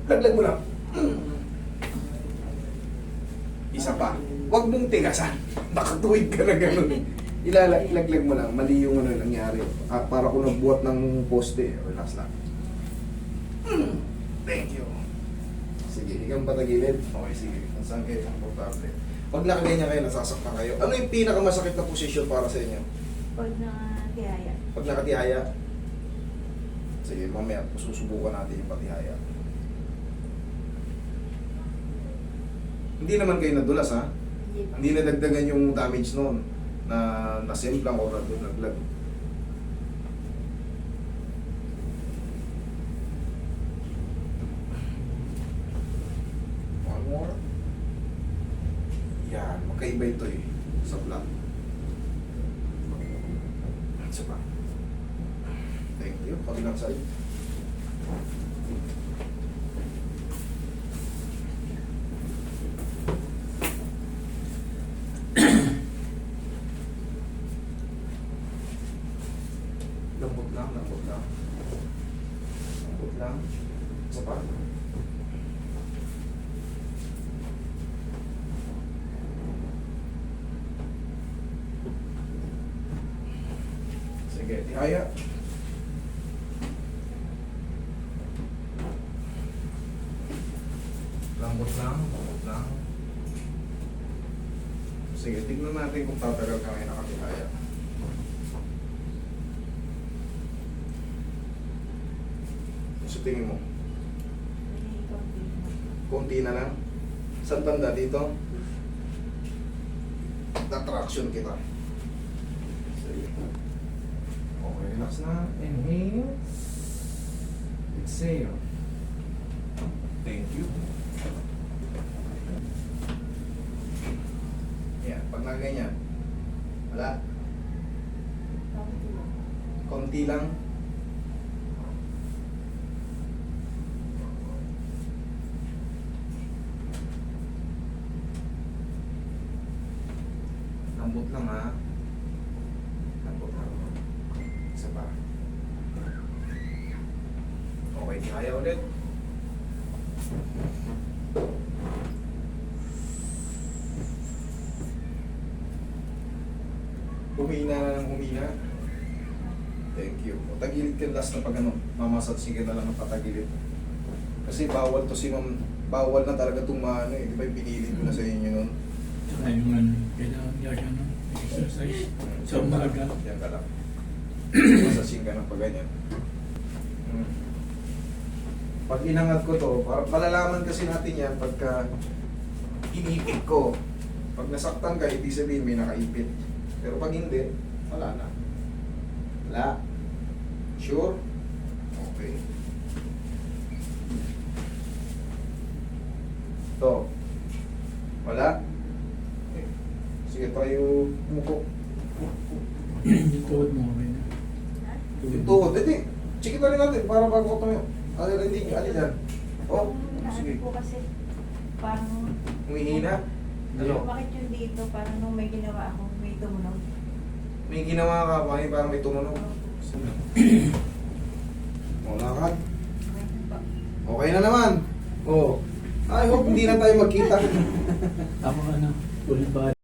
Laglag mo lang. Isa pa. Huwag mong tigasan. Nakatuwid ka na gano'n eh. Ilalaglag mo lang. Mali yung ano nangyari. Para kung nagbuhat ng poste. Relax lang. Thank you. Sige, ikaw patagilid. Okay, sige. Kung saan kayo komportable. Pag nakaganyan kayo, nasasaktan kayo. Ano yung pinakamasakit na posisyon para sa inyo? Pag nakatihaya. Pag nakatihaya? Sige, mamaya susubukan natin yung patihaya. Hindi naman kayo nadulas ha? Hindi pa. Hindi nadagdagan yung damage noon na nasimplang o naglag. One more. Yan, magkaiba ito eh sa vlog. Isa pa. Thank you. Kabilang side. Lambot lang, lambot lang. Lambot lang. Isa pa. Sige, tihaya. Lambot lang, lambot lang. Sige, tignan natin kung tatagal ka ngayon nakatihaya. Sa tingin mo, May konti na. konti na lang. Saan banda dito? Attraction kita. Sige. Okay, relax na. Inhale. Exhale. Thank you. Yan, pag nakaganyan. Wala. Konti lang. Konti lang. Lambot lang ha. Lambot lang. Isa pa. Okay, kaya ulit. Humina na ng humina. Thank you. O, tagilid ka last na pag ano, mamasatsin ka na lang ng patagilid. Kasi bawal to si ma'am, bawal na talaga itong ano eh. Di ba yung pinili ko na sa inyo nun? Saka yung ano, kailangan niya siya ng exercise sa umaga. Yan ka lang. Masasing ka ng pag ganyan. Pag inangat ko to, para palalaman kasi natin yan pagka inipit ko. Pag nasaktan ka, ibig sabihin may nakaipit. Pero pag hindi, wala na. Wala. Sure? Okay. To. Wala? Okay. Sige, tayo umuko. Yung tuhod mo, okay na. Ha? Yung tuhod, hindi. Chikit na rin natin para bago ko tumayo. Ano hindi, ano dyan? Oh, sige. Ano po kasi, parang... Humihina? Ano? Bakit yung dito, parang nung may ginawa ako, may tumunog. May ginawa ka pa, parang may tumunog. O, lakad. Okay pa. Okay na naman. Oh. I hope hindi na tayo magkita. Tama ka na. Full body.